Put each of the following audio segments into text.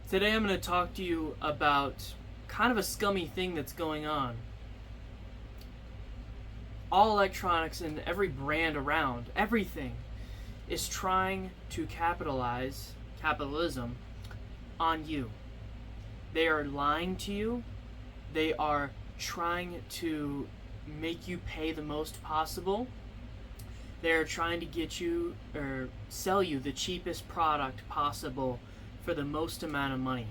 Today I'm going to talk to you about kind of a scummy thing that's going on. All electronics and every brand around, everything, is trying to capitalism, on you. They are lying to you. They are trying to make you pay the most possible. They are trying to get you or sell you the cheapest product possible for the most amount of money.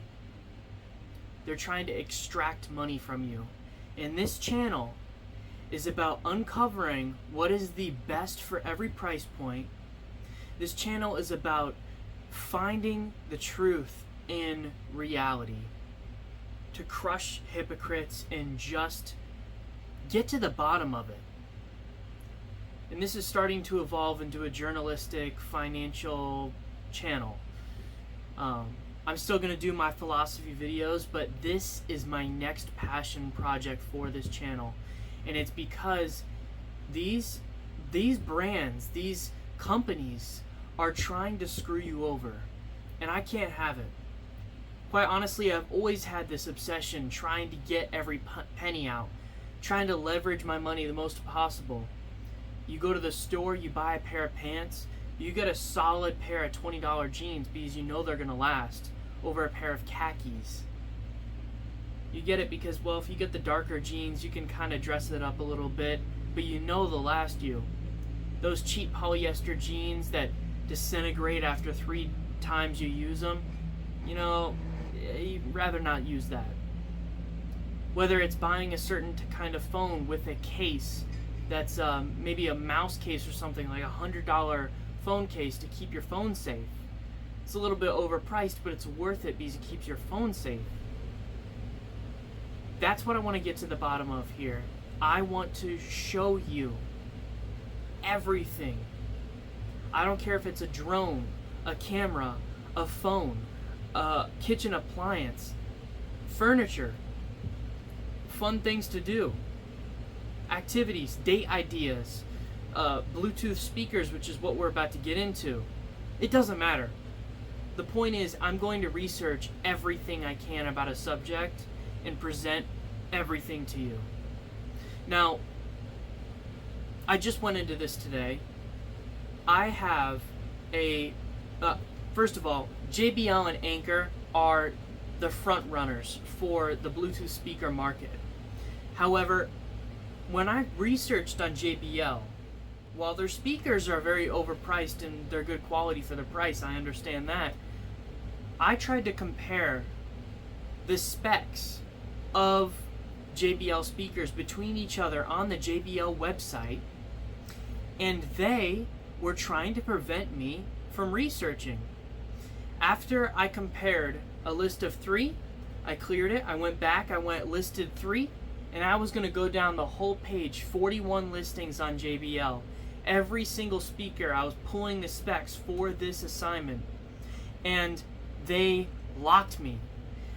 They're trying to extract money from you. And this channel is about uncovering what is the best for every price point. This channel is about finding the truth in reality, to crush hypocrites and just get to the bottom of it. And this is starting to evolve into a journalistic, financial channel. I'm still going to do my philosophy videos, but this is my next passion project for this channel. And it's because these brands, these companies are trying to screw you over. And I can't have it. Quite honestly, I've always had this obsession trying to get every penny out, trying to leverage my money the most possible. You go to the store, you buy a pair of pants, you get a solid pair of $20 jeans because you know they're going to last over a pair of khakis. You get it because, well, if you get the darker jeans, you can kind of dress it up a little bit, but you know they'll last you. Those cheap polyester jeans that disintegrate after 3 times you use them, you know, you'd rather not use that. Whether it's buying a certain kind of phone with a case that's maybe a mouse case or something, like $100 phone case to keep your phone safe. It's a little bit overpriced, but it's worth it because it keeps your phone safe. That's what I want to get to the bottom of here. I want to show you everything. I don't care if it's a drone, a camera, a phone, a kitchen appliance, furniture, fun things to do, activities, date ideas, Bluetooth speakers, which is what we're about to get into. It doesn't matter. The point is, I'm going to research everything I can about a subject and present everything to you. Now, I just went into this today. I have first of all, JBL and Anker are the front runners for the Bluetooth speaker market. However, when I researched on JBL, while their speakers are very overpriced and they're good quality for the price, I understand that. I tried to compare the specs of JBL speakers between each other on the JBL website, and they were trying to prevent me from researching. After I compared a list of 3, I cleared it, I went back, I went listed 3, and I was going to go down the whole page, 41 listings on JBL. Every single speaker, I was pulling the specs for this assignment, and they locked me.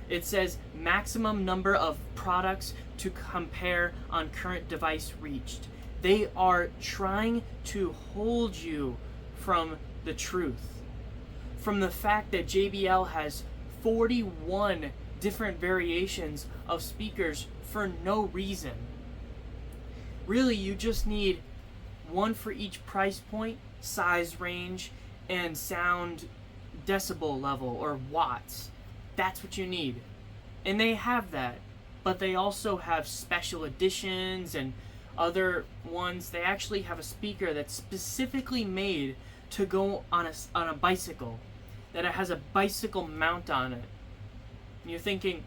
It says maximum number of products to compare on current device reached. They are trying to hold you from the truth, from the fact that JBL has 41 different variations of speakers for no reason. Really, you just need one for each price point, size range, and sound decibel level or watts. That's what you need. And they have that, but they also have special editions and other ones. They actually have a speaker that's specifically made to go on a bicycle, that it has a bicycle mount on it. And you're thinking,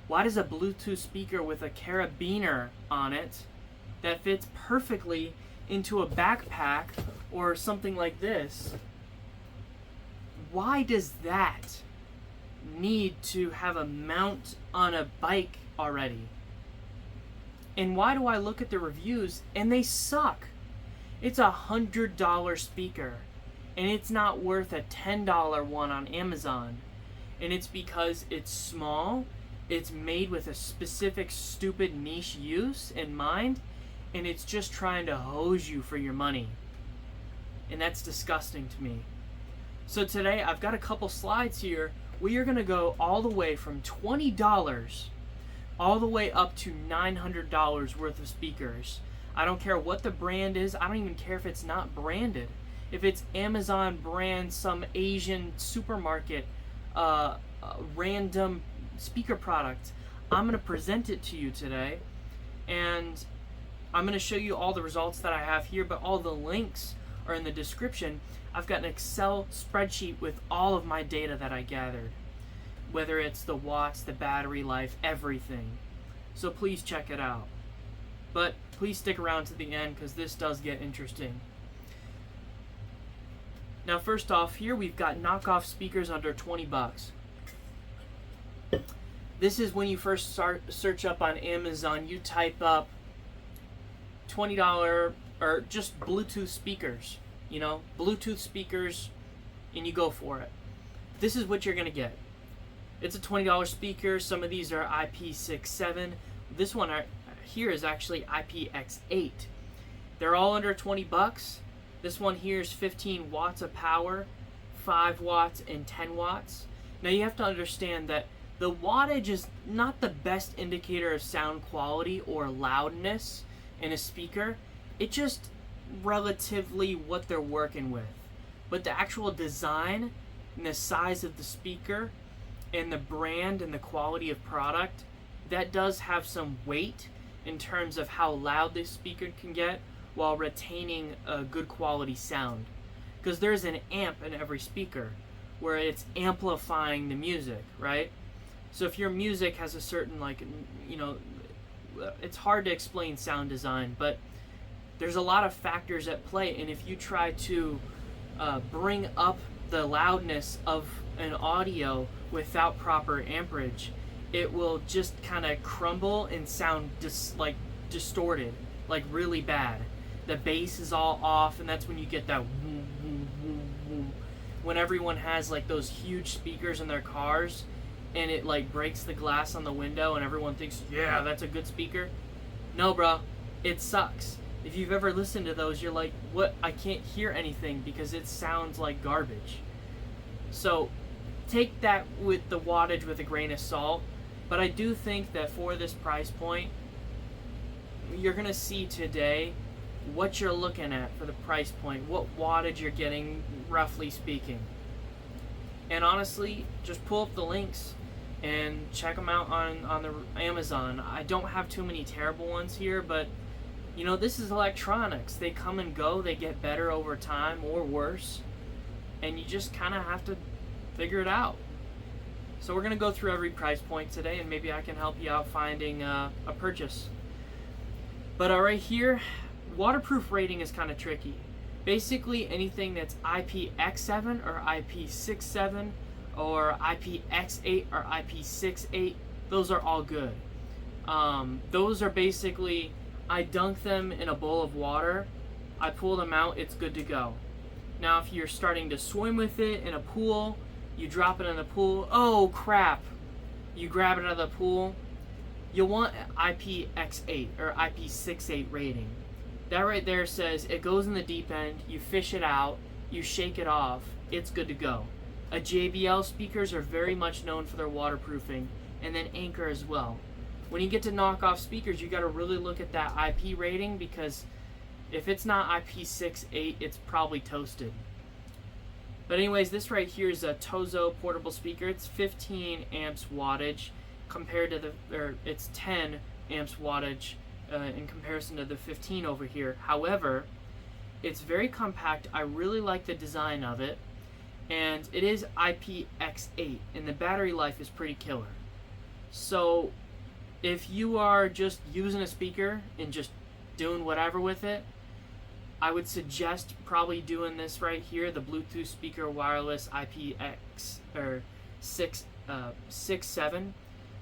why does a Bluetooth speaker with a carabiner on it that fits perfectly into a backpack or something like this, why does that need to have a mount on a bike already? And why do I look at the reviews and they suck? It's $100 speaker and it's not worth a $10 one on Amazon. And it's because it's small, it's made with a specific stupid niche use in mind, and it's just trying to hose you for your money. And that's disgusting to me. So today I've got a couple slides here We are going to go all the way from $20 all the way up to $900 worth of speakers. I don't care what the brand is. I don't even care if it's not branded. If it's Amazon brand, some Asian supermarket, random speaker product, I'm going to present it to you today. And I'm going to show you all the results that I have here, but all the links are in the description. I've got an Excel spreadsheet with all of my data that I gathered, whether it's the watts, the battery life, everything. So please check it out. But please stick around to the end because this does get interesting. Now first off, here we've got knockoff speakers under 20 bucks. This is when you first start search up on Amazon, you type up $20 or just Bluetooth speakers, Bluetooth speakers, and you go for it. This is what you're going to get. It's a $20 speaker. Some of these are IP67. This one here is actually IPX8. They're all under 20 bucks. This one here is 15 watts of power, 5 watts and 10 watts. Now you have to understand that the wattage is not the best indicator of sound quality or loudness in a speaker. It's just relatively what they're working with. But the actual design and the size of the speaker and the brand and the quality of product, that does have some weight in terms of how loud this speaker can get while retaining a good quality sound. Because there's an amp in every speaker where it's amplifying the music, right? So if your music has a certain, it's hard to explain sound design, but there's a lot of factors at play, and if you try to bring up the loudness of an audio without proper amperage, it will just kind of crumble and sound distorted, like really bad. The bass is all off, and that's when you get that woo, woo, woo, woo. When everyone has like those huge speakers in their cars and it like breaks the glass on the window and everyone thinks, yeah, that's a good speaker. No, bro, it sucks. If you've ever listened to those, you're like, what? I can't hear anything because it sounds like garbage. So take that with the wattage with a grain of salt. But I do think that for this price point, you're going to see today what you're looking at for the price point, what wattage you're getting, roughly speaking. And honestly, just pull up the links and check them out on the Amazon. I don't have too many terrible ones here, but this is electronics. They come and go. They get better over time or worse. And you just kind of have to figure it out. So we're going to go through every price point today, and maybe I can help you out finding a purchase. But right here, waterproof rating is kind of tricky. Basically, anything that's IPX7 or IP67 or IPX8 or IP68, those are all good. Those are basically, I dunk them in a bowl of water, I pull them out, it's good to go. Now, if you're starting to swim with it in a pool, you drop it in the pool, oh crap, you grab it out of the pool, you'll want IPX8 or IP68 rating. That right there says it goes in the deep end, you fish it out, you shake it off, it's good to go. JBL speakers are very much known for their waterproofing, and then Anker as well. When you get to knockoff speakers, you got to really look at that IP rating, because if it's not IP68, it's probably toasted. But anyways, this right here is a Tozo portable speaker. It's 15 amps wattage compared to it's 10 amps wattage in comparison to the 15 over here. However, it's very compact. I really like the design of it, and it is IPX8, and the battery life is pretty killer. So if you are just using a speaker and just doing whatever with it, I would suggest probably doing this right here, the Bluetooth speaker wireless IPX or 6.7.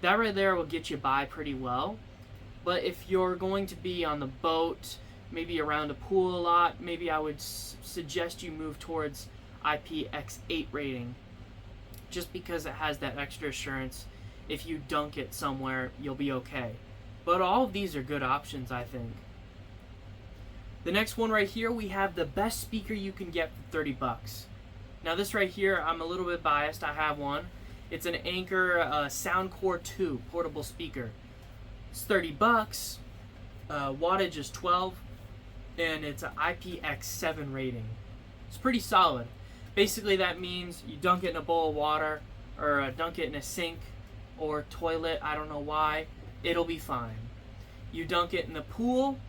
That right there will get you by pretty well. But if you're going to be on the boat, maybe around a pool a lot, maybe I would suggest you move towards IPX8 rating, just because it has that extra assurance. If you dunk it somewhere, you'll be okay. But all of these are good options, I think. The next one right here, we have the best speaker you can get for 30 bucks. Now this right here, I'm a little bit biased, I have one. It's an Anker Soundcore 2 portable speaker. It's $30. Wattage is 12, and it's an IPX7 rating. It's pretty solid. Basically, that means you dunk it in a bowl of water, or dunk it in a sink or toilet. I don't know why. It'll be fine. You dunk it in the pool,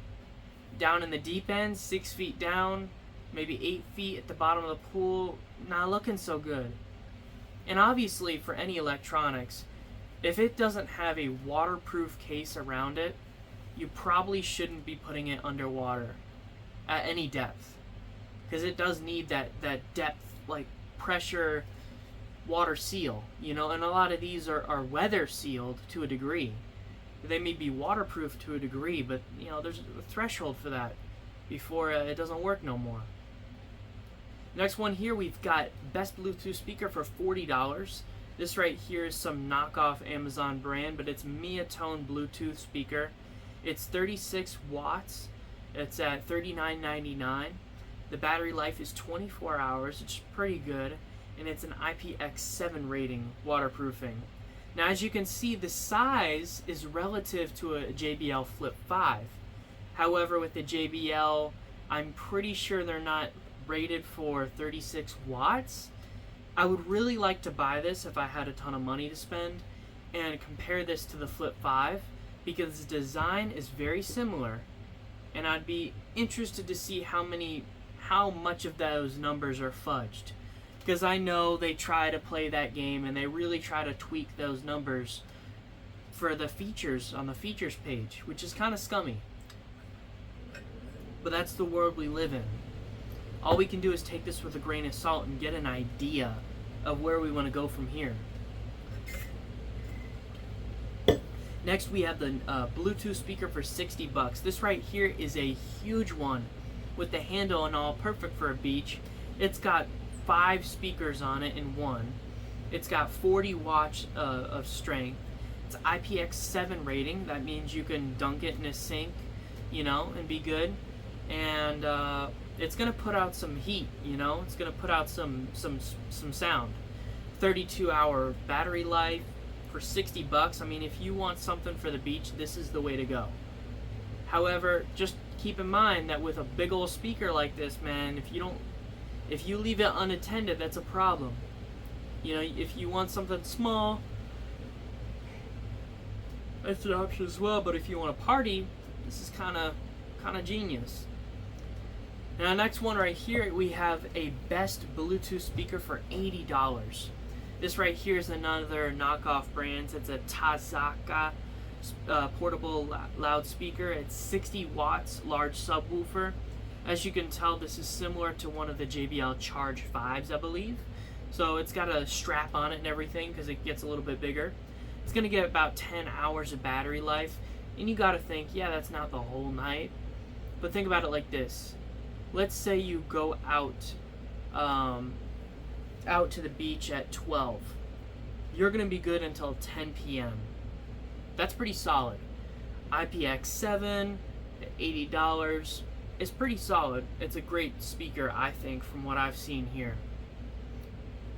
down in the deep end, 6 feet down, maybe 8 feet at the bottom of the pool. Not looking so good. And obviously, for any electronics, if it doesn't have a waterproof case around it, you probably shouldn't be putting it underwater at any depth, because it does need that depth, like pressure water seal, and a lot of these are weather sealed to a degree. They may be waterproof to a degree, but there's a threshold for that before it doesn't work no more. Next one here, we've got best Bluetooth speaker for $40. This right here is some knockoff Amazon brand, but it's Miatone Bluetooth speaker. It's 36 watts. It's at $39.99. The battery life is 24 hours, which is pretty good, and it's an IPX7 rating waterproofing. Now, as you can see, the size is relative to a JBL Flip 5. However, with the JBL, I'm pretty sure they're not rated for 36 watts. I would really like to buy this if I had a ton of money to spend and compare this to the Flip 5, because the design is very similar, and I'd be interested to see how much of those numbers are fudged, because I know they try to play that game and they really try to tweak those numbers for the features on the features page, which is kind of scummy. But that's the world we live in. All we can do is take this with a grain of salt and get an idea of where we want to go from here. Next, we have the Bluetooth speaker for $60. This right here is a huge one with the handle and all, perfect for a beach. It's got 5 speakers on it in one. It's got 40 watts of strength. It's IPX7 rating. That means you can dunk it in a sink, and be good. And it's gonna put out some heat. It's gonna put out some sound. 32-hour battery life for $60. I mean, if you want something for the beach, this is the way to go. However, just keep in mind that with a big old speaker like this, man, if you leave it unattended, that's a problem. If you want something small, that's an option as well. But if you want to party, this is kind of genius. Now, next one right here, we have a best Bluetooth speaker for $80. This right here is another knockoff brand. It's a Tazaka portable loudspeaker. It's 60 watts, large subwoofer. As you can tell, this is similar to one of the JBL Charge 5s, I believe. So it's got a strap on it and everything because it gets a little bit bigger. It's going to get about 10 hours of battery life. And you got to think, yeah, that's not the whole night. But think about it like this. Let's say you go out to the beach at 12. You're going to be good until 10 p.m. That's pretty solid. IPX7 at $80 is pretty solid. It's a great speaker, I think, from what I've seen here.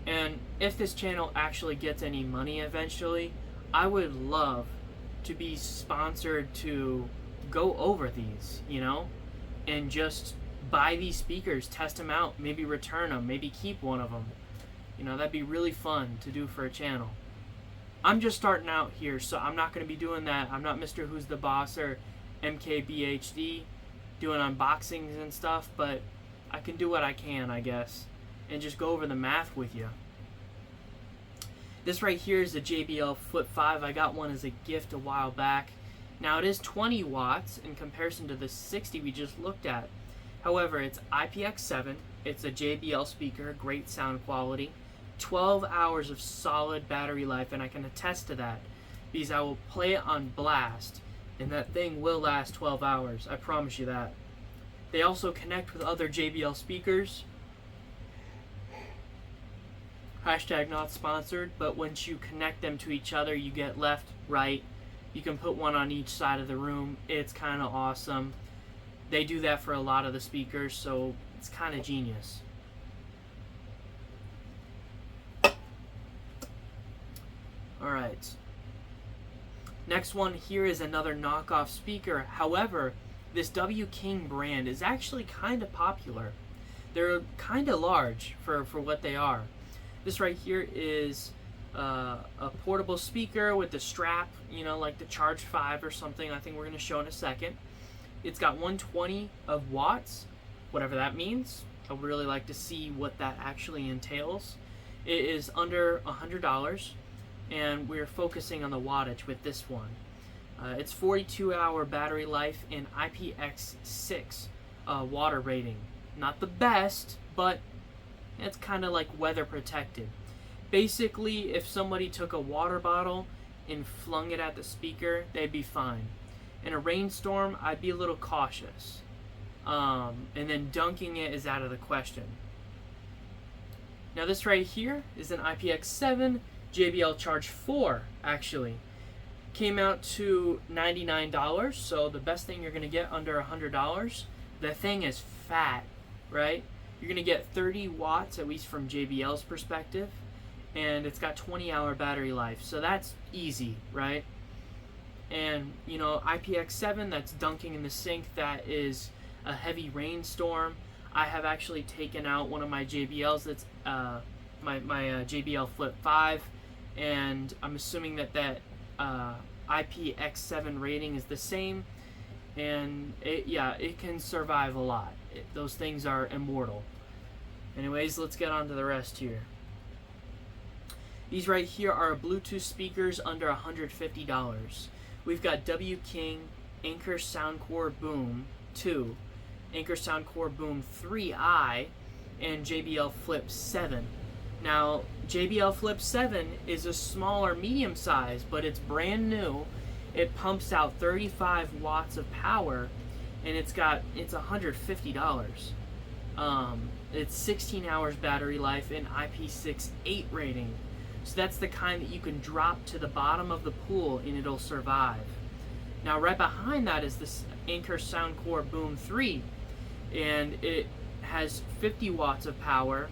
And if this channel actually gets any money eventually, I would love to be sponsored to go over these, and just buy these speakers, test them out, maybe return them, maybe keep one of them. That'd be really fun to do for a channel. I'm just starting out here, so I'm not going to be doing that. I'm not Mr. Who's the Boss or MKBHD doing unboxings and stuff, but I can do what I can, I guess, and just go over the math with you. This right here is a JBL Flip 5. I got one as a gift a while back. Now, it is 20 watts in comparison to the 60 we just looked at. However, it's IPX7. It's a JBL speaker, great sound quality. 12 hours of solid battery life, and I can attest to that because I will play it on blast, and that thing will last 12 hours. I promise you that. They also connect with other JBL speakers. Hashtag not sponsored, but once you connect them to each other, you get left, right. You can put one on each side of the room. It's kind of awesome. They do that for a lot of the speakers, so it's kind of genius. Alright. Next one here is another knockoff speaker. However, this W King brand is actually kind of popular. They're kind of large for what they are. This right here is a portable speaker with the strap, you know, like the Charge 5 or something. I think we're going to show in a second. It's got 120 of watts, whatever that means. I would really like to see what that actually entails. It is under $100, and we're focusing on the wattage with this one. It's 42-hour battery life and IPX6 water rating. Not the best, but it's kind of like weather protected. Basically, if somebody took a water bottle and flung it at the speaker, they'd be fine. In a rainstorm, I'd be a little cautious. And then dunking it is out of the question. Now this right here is an IPX7 JBL Charge 4, actually. Came out to $99, so the best thing you're going to get under $100. The thing is fat, right? You're going to get 30 watts, at least from JBL's perspective, and it's got 20-hour battery life, so that's easy, right? And, you know, IPX7, that's dunking in the sink, that is a heavy rainstorm. I have actually taken out one of my JBLs that's my JBL Flip 5, and I'm assuming that IPX7 rating is the same, and it can survive a lot. Those things are immortal. Anyways, let's get on to the rest here. These right here are Bluetooth speakers under $150. We've got W King Anker Soundcore Boom 2, Anker Soundcore Boom 3i, and JBL Flip 7. Now, JBL Flip 7 is a smaller medium size, but it's brand new. It pumps out 35 watts of power, and it's $150. It's 16 hours battery life and IPX6 rating. So that's the kind that you can drop to the bottom of the pool and it'll survive. Now right behind that is this Anker Soundcore Boom 3, and it has 50 watts of power.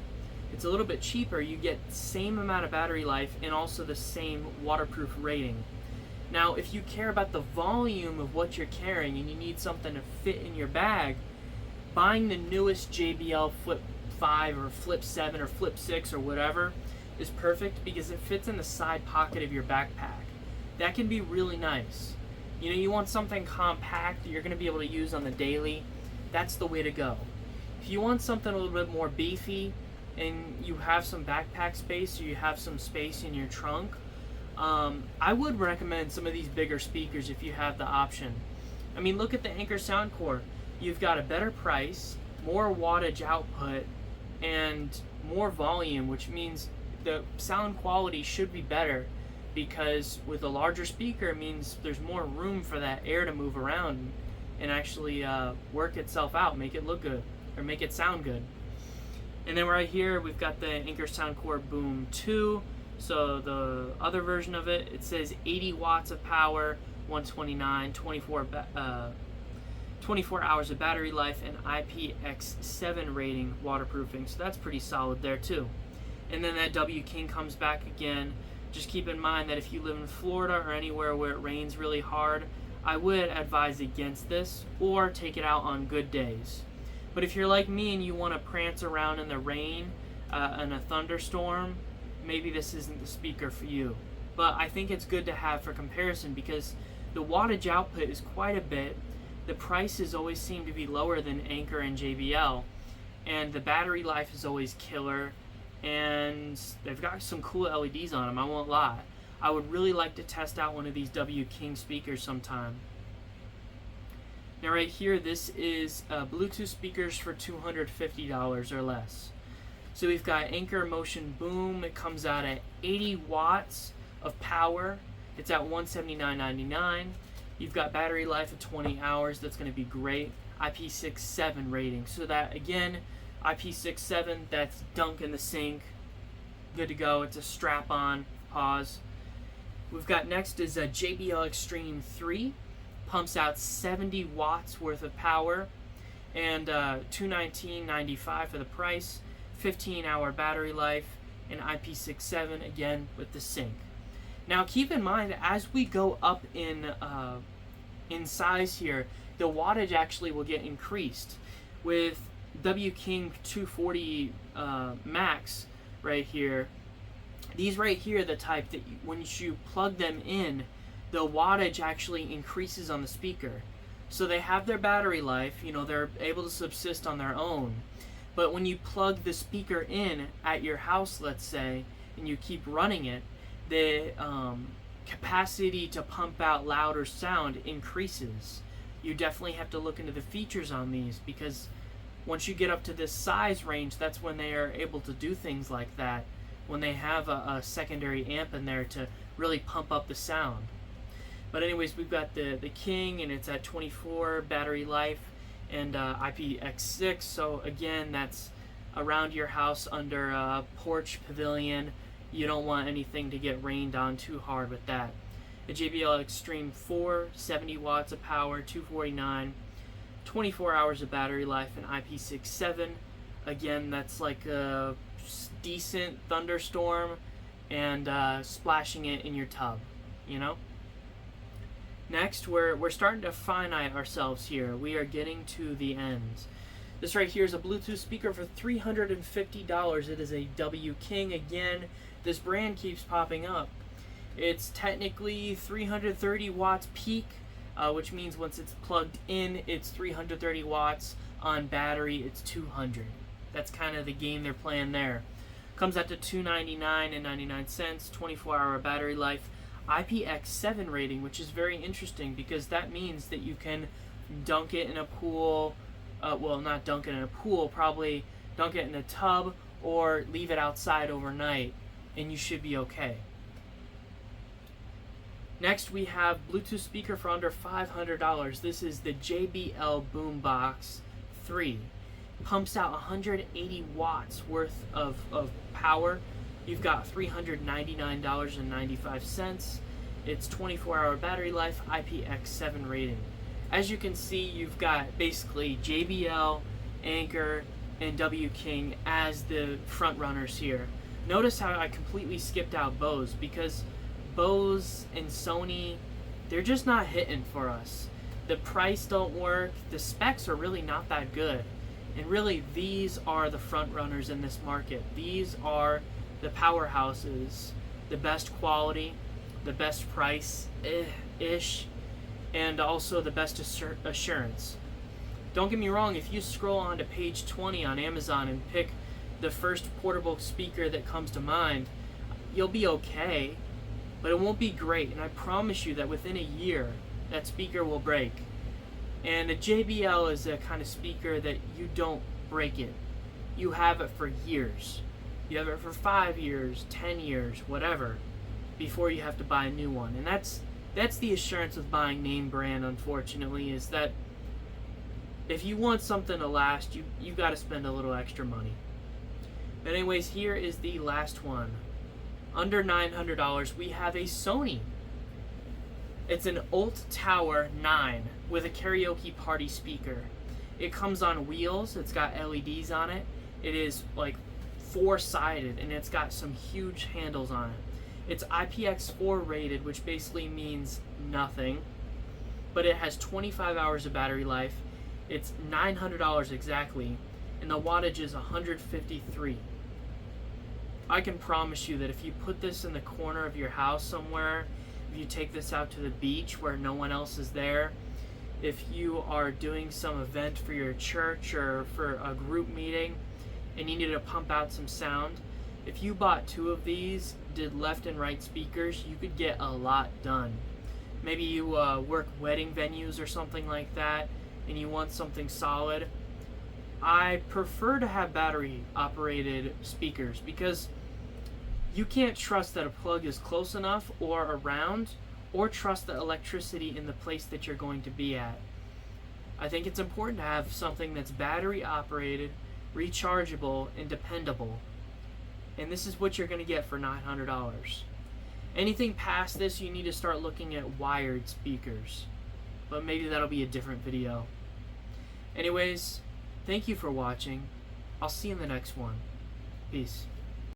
It's a little bit cheaper. You get the same amount of battery life and also the same waterproof rating. Now if you care about the volume of what you're carrying and you need something to fit in your bag, buying the newest JBL Flip 5 or Flip 7 or Flip 6 or whatever is perfect because it fits in the side pocket of your backpack. That can be really nice. You know, you want something compact that you're going to be able to use on the daily, that's the way to go. If you want something a little bit more beefy and you have some backpack space or you have some space in your trunk, I would recommend some of these bigger speakers if you have the option. I mean, look at the Anker Soundcore. You've got a better price, more wattage output, and more volume, which means the sound quality should be better, because with a larger speaker it means there's more room for that air to move around and actually work itself out, make it look good, or make it sound good. And then right here we've got the Anker Soundcore Boom 2. So the other version of it, it says 80 watts of power, 129, 24 hours of battery life, and IPX7 rating waterproofing. So that's pretty solid there too. And then that W King comes back again. Just keep in mind that if you live in Florida or anywhere where it rains really hard, I would advise against this, or take it out on good days. But if you're like me and you want to prance around in the rain in a thunderstorm, maybe this isn't the speaker for you. But I think it's good to have for comparison because the wattage output is quite a bit. The prices always seem to be lower than Anker and JBL, and the battery life is always killer, and they've got some cool LEDs on them, I won't lie. I would really like to test out one of these W King speakers sometime. Now right here, this is Bluetooth speakers for $250 or less. So we've got Anker Motion Boom. It comes out at 80 watts of power. It's at $179.99. You've got battery life of 20 hours. That's going to be great. IPX7 rating. So that, again, IPX7, that's dunk in the sink. Good to go. It's a strap-on. Pause. We've got next is a JBL Extreme 3. Pumps out 70 watts worth of power. And $219.95 for the price. 15-hour battery life, and IPX7 again with the sink. Now keep in mind, as we go up in size here, the wattage actually will get increased. With W King 240 Max right here, these right here are the type that when you plug them in, the wattage actually increases on the speaker. So they have their battery life, they're able to subsist on their own. But when you plug the speaker in at your house, let's say, and you keep running it, the capacity to pump out louder sound increases. You definitely have to look into the features on these, because once you get up to this size range, that's when they are able to do things like that, when they have a secondary amp in there to really pump up the sound. But anyways, we've got the King, and it's at 24 battery life and IPX6. So again, that's around your house under a porch, pavilion. You don't want anything to get rained on too hard with that. The JBL Extreme 4, 70 watts of power, 249, 24 hours of battery life, and IP67. Again, that's like a decent thunderstorm and splashing it in your tub, Next, we're starting to finite ourselves here. We are getting to the ends. This right here is a Bluetooth speaker for $350. It is a W King. Again, this brand keeps popping up. It's technically 330 watts peak, which means once it's plugged in, it's 330 watts. On battery, it's 200. That's kind of the game they're playing there. Comes out to $299.99, 24-hour battery life. IPX7 rating, which is very interesting because that means that you can dunk it in a pool, well, not dunk it in a pool, probably dunk it in a tub or leave it outside overnight, and you should be okay. Next, we have Bluetooth speaker for under $500. This is the JBL Boombox 3. Pumps out 180 watts worth of power. You've got $399.95. It's 24-hour battery life, IPX7 rating. As you can see, you've got basically JBL, Anker, and W King as the front runners here. Notice how I completely skipped out Bose, because Bose and Sony, they're just not hitting for us. The price don't work, the specs are really not that good. And really, these are the front runners in this market. These are the powerhouses, the best quality, the best price-ish, and also the best assurance. Don't get me wrong, if you scroll on to page 20 on Amazon and pick the first portable speaker that comes to mind, you'll be okay, but it won't be great, and I promise you that within a year, that speaker will break. And a JBL is a kind of speaker that you don't break it. You have it for years. You have it for 5 years, 10 years, whatever, before you have to buy a new one. And that's the assurance of buying name brand, unfortunately, is that if you want something to last, you got to spend a little extra money. But anyways, here is the last one. Under $900, we have a Sony. It's an Alt Tower 9 with a karaoke party speaker. It comes on wheels. It's got LEDs on it. It is like 4-sided, and it's got some huge handles on it. It's IPX4 rated, which basically means nothing, but it has 25 hours of battery life. It's $900 exactly, and the wattage is 153. I can promise you that if you put this in the corner of your house somewhere, if you take this out to the beach where no one else is there, if you are doing some event for your church or for a group meeting and you need to pump out some sound, if you bought 2 of these, did left and right speakers, you could get a lot done. Maybe you work wedding venues or something like that and you want something solid. I prefer to have battery operated speakers because you can't trust that a plug is close enough or around, or trust the electricity in the place that you're going to be at. I think it's important to have something that's battery operated, rechargeable, and dependable. And this is what you're going to get for $900. Anything past this, you need to start looking at wired speakers. But maybe that'll be a different video. Anyways, thank you for watching. I'll see you in the next one. Peace.